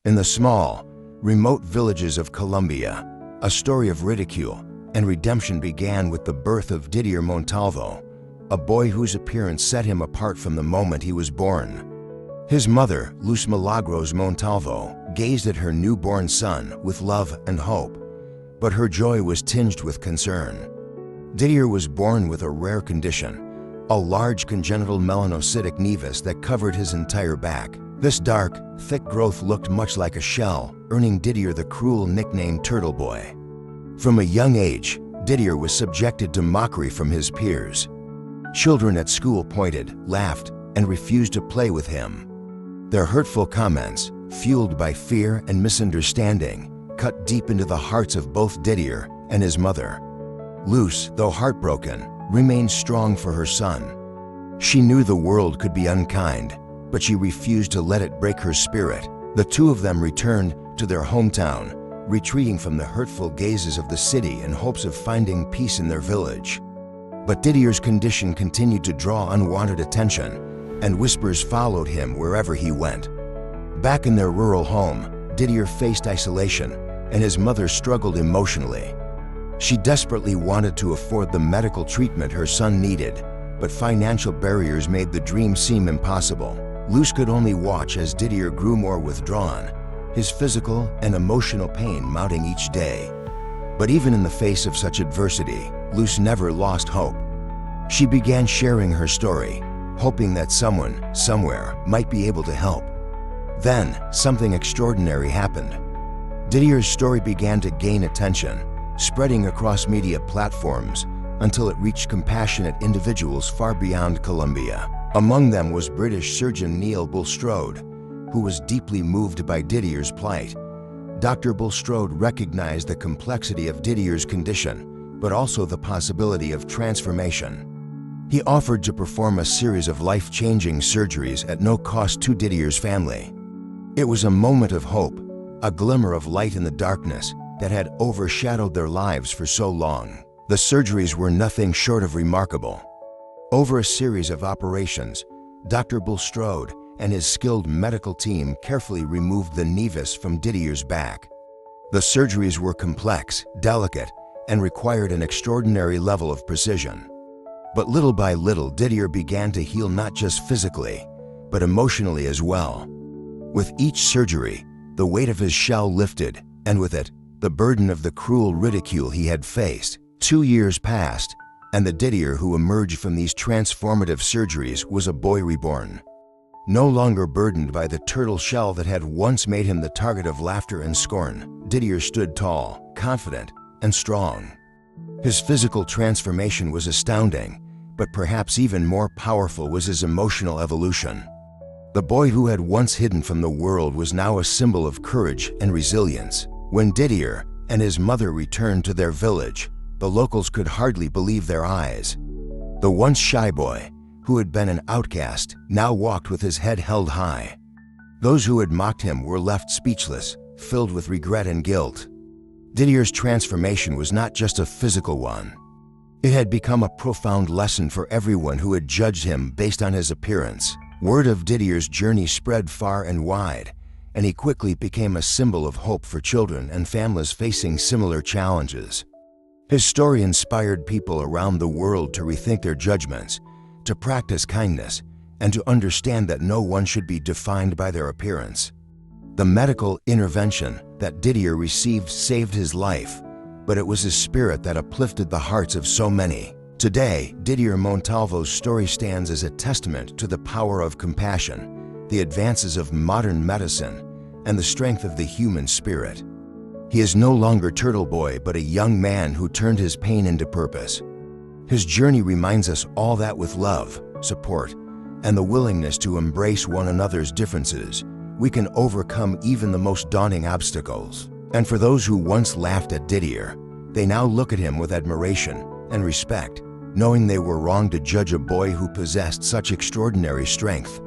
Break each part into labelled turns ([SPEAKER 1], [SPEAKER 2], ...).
[SPEAKER 1] In the small, remote villages of Colombia, a story of ridicule and redemption began with the birth of Didier Montalvo, a boy whose appearance set him apart from the moment he was born. His mother, Luz Milagros Montalvo, gazed at her newborn son with love and hope, but her joy was tinged with concern. Didier was born with a rare condition, a large congenital melanocytic nevus that covered his entire back. This dark, thick growth looked much like a shell, earning Didier the cruel nickname Turtle Boy. From a young age, Didier was subjected to mockery from his peers. Children at school pointed, laughed, and refused to play with him. Their hurtful comments, fueled by fear and misunderstanding, cut deep into the hearts of both Didier and his mother. Luz, though heartbroken, remained strong for her son. She knew the world could be unkind, but she refused to let it break her spirit. The two of them returned to their hometown, retreating from the hurtful gazes of the city in hopes of finding peace in their village. But Didier's condition continued to draw unwanted attention, and whispers followed him wherever he went. Back in their rural home, Didier faced isolation, and his mother struggled emotionally. She desperately wanted to afford the medical treatment her son needed, but financial barriers made the dream seem impossible. Luz could only watch as Didier grew more withdrawn, his physical and emotional pain mounting each day. But even in the face of such adversity, Luz never lost hope. She began sharing her story, hoping that someone, somewhere, might be able to help. Then, something extraordinary happened. Didier's story began to gain attention, spreading across media platforms until it reached compassionate individuals far beyond Colombia. Among them was British surgeon Neil Bulstrode, who was deeply moved by Didier's plight. Dr. Bulstrode recognized the complexity of Didier's condition, but also the possibility of transformation. He offered to perform a series of life-changing surgeries at no cost to Didier's family. It was a moment of hope, a glimmer of light in the darkness that had overshadowed their lives for so long. The surgeries were nothing short of remarkable. Over a series of operations, Dr. Bulstrode and his skilled medical team carefully removed the nevus from Didier's back. The surgeries were complex, delicate, and required an extraordinary level of precision. But little by little, Didier began to heal not just physically, but emotionally as well. With each surgery, the weight of his shell lifted, and with it, the burden of the cruel ridicule he had faced. 2 years passed, and the Didier who emerged from these transformative surgeries was a boy reborn. No longer burdened by the turtle shell that had once made him the target of laughter and scorn, Didier stood tall, confident, and strong. His physical transformation was astounding, but perhaps even more powerful was his emotional evolution. The boy who had once hidden from the world was now a symbol of courage and resilience. When Didier and his mother returned to their village, the locals could hardly believe their eyes. The once shy boy, who had been an outcast, now walked with his head held high. Those who had mocked him were left speechless, filled with regret and guilt. Didier's transformation was not just a physical one. It had become a profound lesson for everyone who had judged him based on his appearance. Word of Didier's journey spread far and wide, and he quickly became a symbol of hope for children and families facing similar challenges. His story inspired people around the world to rethink their judgments, to practice kindness, and to understand that no one should be defined by their appearance. The medical intervention that Didier received saved his life, but it was his spirit that uplifted the hearts of so many. Today, Didier Montalvo's story stands as a testament to the power of compassion, the advances of modern medicine, and the strength of the human spirit. He is no longer Turtle Boy, but a young man who turned his pain into purpose. His journey reminds us all that with love, support, and the willingness to embrace one another's differences, we can overcome even the most daunting obstacles. And for those who once laughed at Didier, they now look at him with admiration and respect, knowing they were wrong to judge a boy who possessed such extraordinary strength.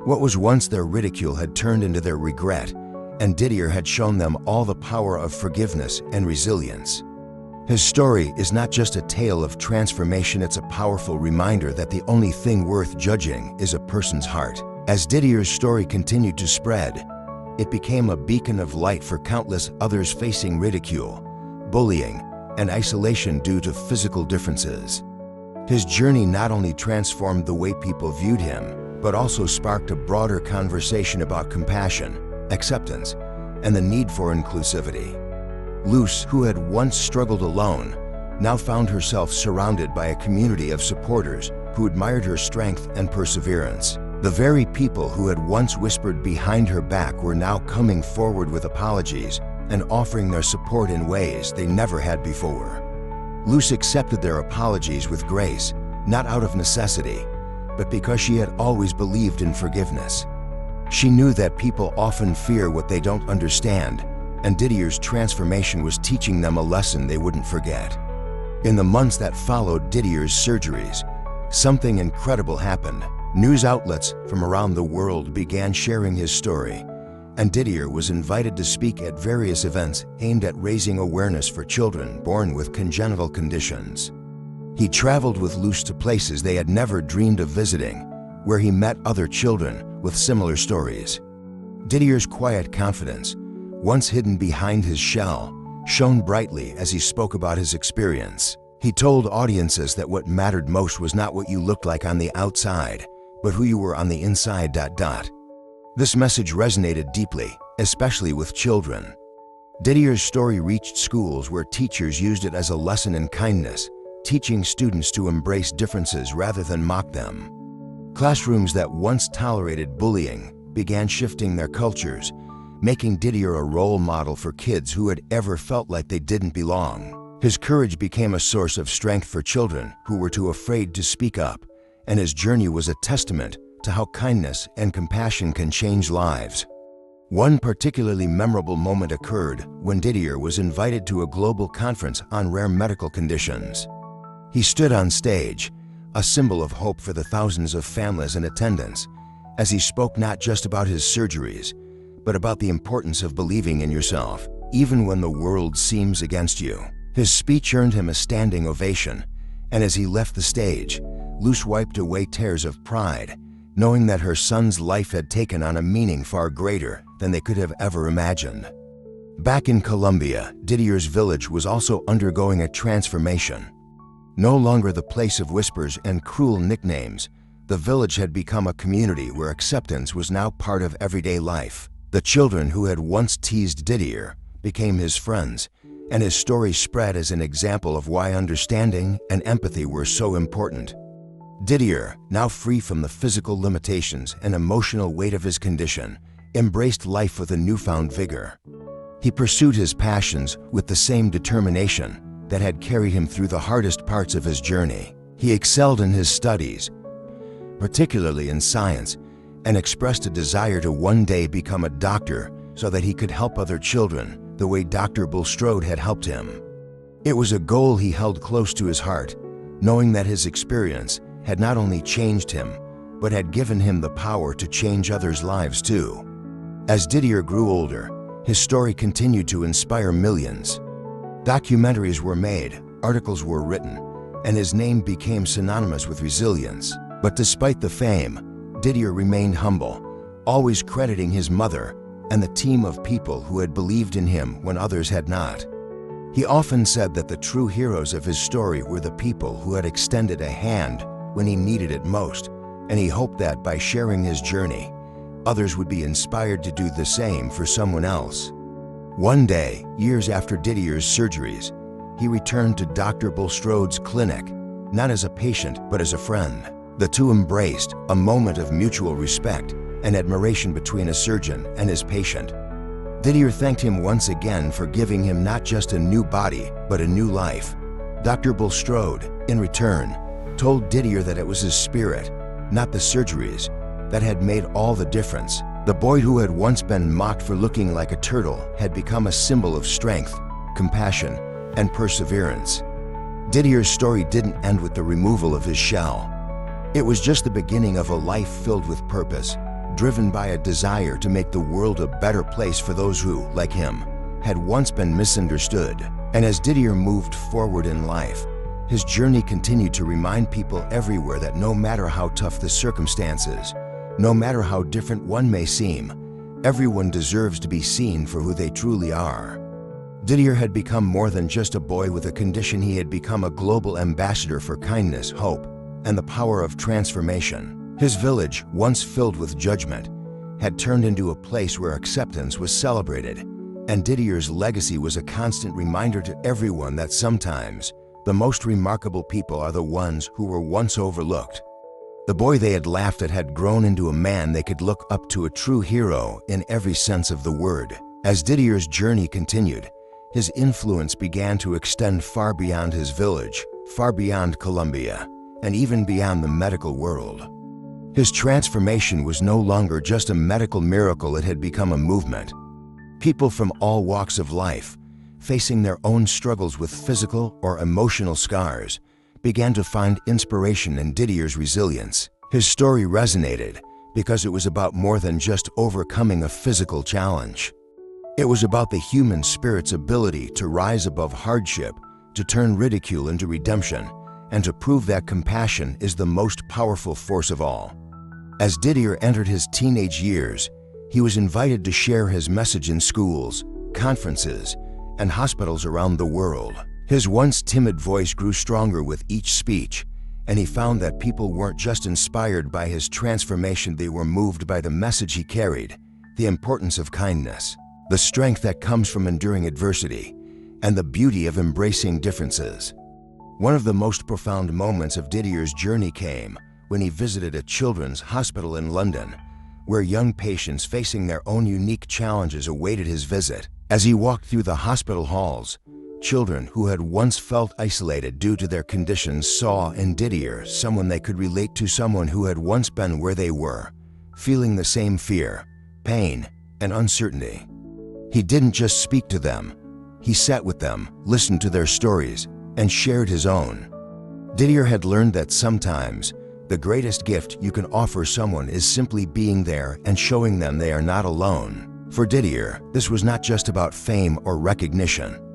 [SPEAKER 1] What was once their ridicule had turned into their regret, and Didier had shown them all the power of forgiveness and resilience. His story is not just a tale of transformation, it's a powerful reminder that the only thing worth judging is a person's heart. As Didier's story continued to spread, it became a beacon of light for countless others facing ridicule, bullying, and isolation due to physical differences. His journey not only transformed the way people viewed him, but also sparked a broader conversation about compassion, acceptance, and the need for inclusivity. Luce, who had once struggled alone, now found herself surrounded by a community of supporters who admired her strength and perseverance. The very people who had once whispered behind her back were now coming forward with apologies and offering their support in ways they never had before. Luce accepted their apologies with grace, not out of necessity, but because she had always believed in forgiveness. She knew that people often fear what they don't understand, and Didier's transformation was teaching them a lesson they wouldn't forget. In the months that followed Didier's surgeries, something incredible happened. News outlets from around the world began sharing his story, and Didier was invited to speak at various events aimed at raising awareness for children born with congenital conditions. He traveled with Luce to places they had never dreamed of visiting, where he met other children with similar stories. Didier's quiet confidence, once hidden behind his shell, shone brightly as he spoke about his experience. He told audiences that what mattered most was not what you looked like on the outside, but who you were on the inside. This message resonated deeply, especially with children. Didier's story reached schools where teachers used it as a lesson in kindness, teaching students to embrace differences rather than mock them. Classrooms that once tolerated bullying began shifting their cultures, making Didier a role model for kids who had ever felt like they didn't belong. His courage became a source of strength for children who were too afraid to speak up, and his journey was a testament to how kindness and compassion can change lives. One particularly memorable moment occurred when Didier was invited to a global conference on rare medical conditions. He stood on stage, a symbol of hope for the thousands of families in attendance, as he spoke not just about his surgeries, but about the importance of believing in yourself, even when the world seems against you. His speech earned him a standing ovation, and as he left the stage, Luce wiped away tears of pride, knowing that her son's life had taken on a meaning far greater than they could have ever imagined. Back in Colombia, Didier's village was also undergoing a transformation. No longer the place of whispers and cruel nicknames, the village had become a community where acceptance was now part of everyday life. The children who had once teased Didier became his friends, and his story spread as an example of why understanding and empathy were so important. Didier, now free from the physical limitations and emotional weight of his condition, embraced life with a newfound vigor. He pursued his passions with the same determination that had carried him through the hardest parts of his journey. He excelled in his studies, particularly in science, and expressed a desire to one day become a doctor so that he could help other children the way Dr. Bulstrode had helped him. It was a goal he held close to his heart, knowing that his experience had not only changed him, but had given him the power to change others' lives too. As Didier grew older, his story continued to inspire millions. Documentaries were made, articles were written, and his name became synonymous with resilience. But despite the fame, Didier remained humble, always crediting his mother and the team of people who had believed in him when others had not. He often said that the true heroes of his story were the people who had extended a hand when he needed it most, and he hoped that by sharing his journey, others would be inspired to do the same for someone else. One day, years after Didier's surgeries, he returned to Dr. Bulstrode's clinic, not as a patient, but as a friend. The two embraced, a moment of mutual respect and admiration between a surgeon and his patient. Didier thanked him once again for giving him not just a new body, but a new life. Dr. Bulstrode, in return, told Didier that it was his spirit, not the surgeries, that had made all the difference. The boy who had once been mocked for looking like a turtle had become a symbol of strength, compassion, and perseverance. Didier's story didn't end with the removal of his shell. It was just the beginning of a life filled with purpose, driven by a desire to make the world a better place for those who, like him, had once been misunderstood. And as Didier moved forward in life, his journey continued to remind people everywhere that no matter how tough the circumstances, no matter how different one may seem, Everyone deserves to be seen for who they truly are. Didier had become more than just a boy with a condition. He had become a global ambassador for kindness, hope, and the power of transformation. His village, once filled with judgment, had turned into a place where acceptance was celebrated, and Didier's legacy was a constant reminder to everyone that sometimes the most remarkable people are the ones who were once overlooked. The boy they had laughed at had grown into a man they could look up to, a true hero in every sense of the word. As Didier's journey continued, his influence began to extend far beyond his village, far beyond Colombia, and even beyond the medical world. His transformation was no longer just a medical miracle, it had become a movement. People from all walks of life, facing their own struggles with physical or emotional scars, began to find inspiration in Didier's resilience. His story resonated because it was about more than just overcoming a physical challenge. It was about the human spirit's ability to rise above hardship, to turn ridicule into redemption, and to prove that compassion is the most powerful force of all. As Didier entered his teenage years, he was invited to share his message in schools, conferences, and hospitals around the world. His once timid voice grew stronger with each speech, and he found that people weren't just inspired by his transformation, they were moved by the message he carried, the importance of kindness, the strength that comes from enduring adversity, and the beauty of embracing differences. One of the most profound moments of Didier's journey came when he visited a children's hospital in London, where young patients facing their own unique challenges awaited his visit. As he walked through the hospital halls, children who had once felt isolated due to their conditions saw in Didier someone they could relate to, someone who had once been where they were, feeling the same fear, pain, and uncertainty. He didn't just speak to them, he sat with them, listened to their stories, and shared his own. Didier had learned that sometimes the greatest gift you can offer someone is simply being there and showing them they are not alone. For Didier, this was not just about fame or recognition.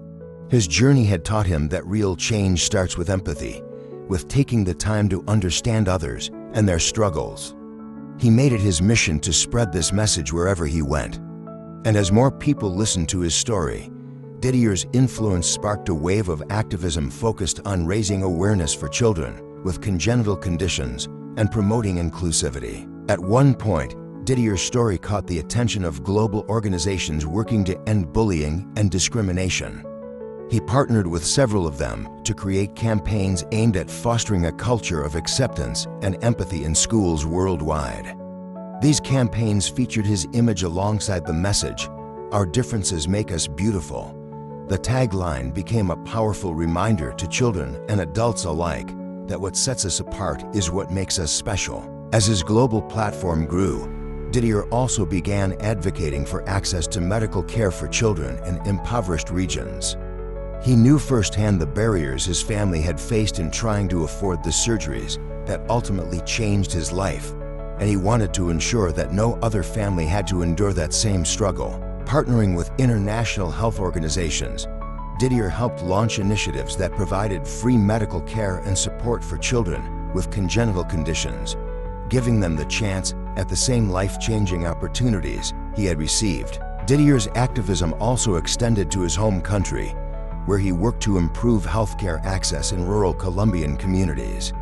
[SPEAKER 1] His journey had taught him that real change starts with empathy, with taking the time to understand others and their struggles. He made it his mission to spread this message wherever he went. And as more people listened to his story, Didier's influence sparked a wave of activism focused on raising awareness for children with congenital conditions and promoting inclusivity. At one point, Didier's story caught the attention of global organizations working to end bullying and discrimination. He partnered with several of them to create campaigns aimed at fostering a culture of acceptance and empathy in schools worldwide. These campaigns featured his image alongside the message, "Our differences make us beautiful." The tagline became a powerful reminder to children and adults alike that what sets us apart is what makes us special. As his global platform grew, Didier also began advocating for access to medical care for children in impoverished regions. He knew firsthand the barriers his family had faced in trying to afford the surgeries that ultimately changed his life, and he wanted to ensure that no other family had to endure that same struggle. Partnering with international health organizations, Didier helped launch initiatives that provided free medical care and support for children with congenital conditions, giving them the chance at the same life-changing opportunities he had received. Didier's activism also extended to his home country, where he worked to improve healthcare access in rural Colombian communities.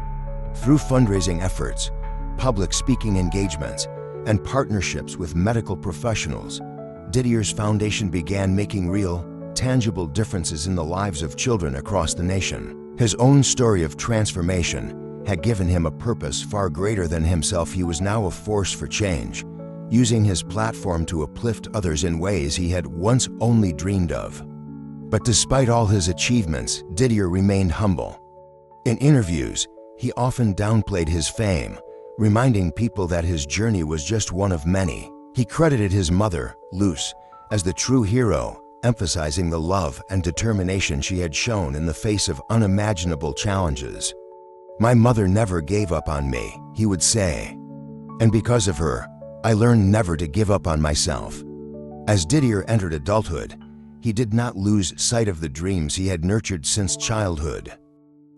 [SPEAKER 1] Through fundraising efforts, public speaking engagements, and partnerships with medical professionals, Didier's foundation began making real, tangible differences in the lives of children across the nation. His own story of transformation had given him a purpose far greater than himself. He was now a force for change, using his platform to uplift others in ways he had once only dreamed of. But despite all his achievements, Didier remained humble. In interviews, he often downplayed his fame, reminding people that his journey was just one of many. He credited his mother, Luce, as the true hero, emphasizing the love and determination she had shown in the face of unimaginable challenges. "My mother never gave up on me," he would say, "and because of her, I learned never to give up on myself." As Didier entered adulthood, he did not lose sight of the dreams he had nurtured since childhood.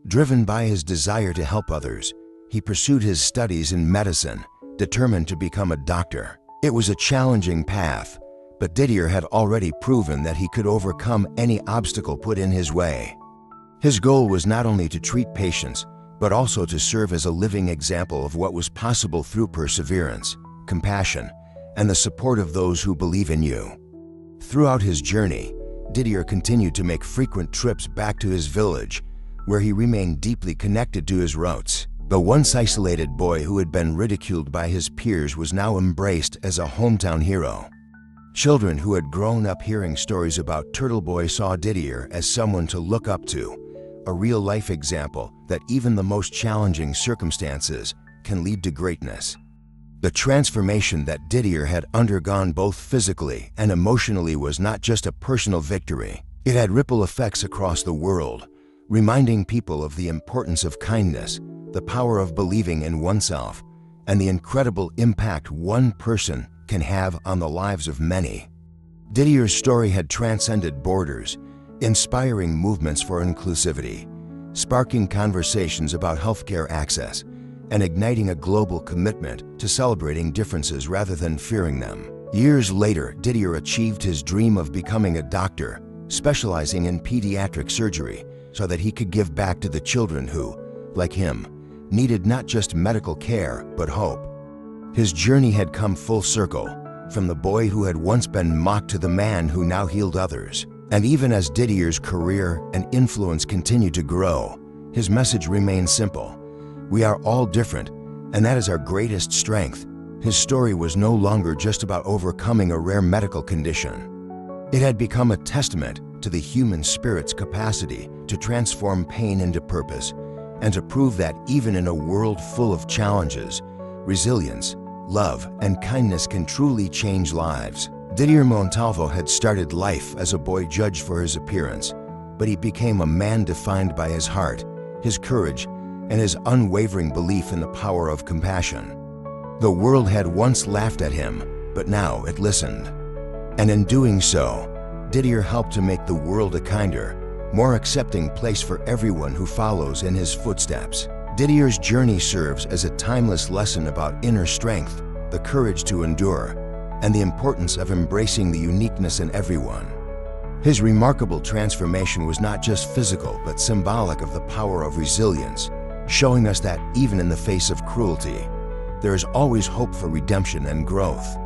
[SPEAKER 1] Driven by his desire to help others, he pursued his studies in medicine, determined to become a doctor. It was a challenging path, but Didier had already proven that he could overcome any obstacle put in his way. His goal was not only to treat patients, but also to serve as a living example of what was possible through perseverance, compassion, and the support of those who believe in you. Throughout his journey, Didier continued to make frequent trips back to his village, where he remained deeply connected to his roots. The once isolated boy who had been ridiculed by his peers was now embraced as a hometown hero. Children who had grown up hearing stories about Turtle Boy saw Didier as someone to look up to, a real-life example that even the most challenging circumstances can lead to greatness. The transformation that Didier had undergone both physically and emotionally was not just a personal victory. It had ripple effects across the world, reminding people of the importance of kindness, the power of believing in oneself, and the incredible impact one person can have on the lives of many. Didier's story had transcended borders, inspiring movements for inclusivity, sparking conversations about healthcare access, and igniting a global commitment to celebrating differences rather than fearing them. Years later, Didier achieved his dream of becoming a doctor, specializing in pediatric surgery, so that he could give back to the children who, like him, needed not just medical care, but hope. His journey had come full circle, from the boy who had once been mocked to the man who now healed others. And even as Didier's career and influence continued to grow, his message remained simple. We are all different, and that is our greatest strength. His story was no longer just about overcoming a rare medical condition. It had become a testament to the human spirit's capacity to transform pain into purpose, and to prove that even in a world full of challenges, resilience, love, and kindness can truly change lives. Didier Montalvo had started life as a boy judged for his appearance, but he became a man defined by his heart, his courage, and his unwavering belief in the power of compassion. The world had once laughed at him, but now it listened. And in doing so, Didier helped to make the world a kinder, more accepting place for everyone who follows in his footsteps. Didier's journey serves as a timeless lesson about inner strength, the courage to endure, and the importance of embracing the uniqueness in everyone. His remarkable transformation was not just physical, but symbolic of the power of resilience, showing us that even in the face of cruelty, there is always hope for redemption and growth.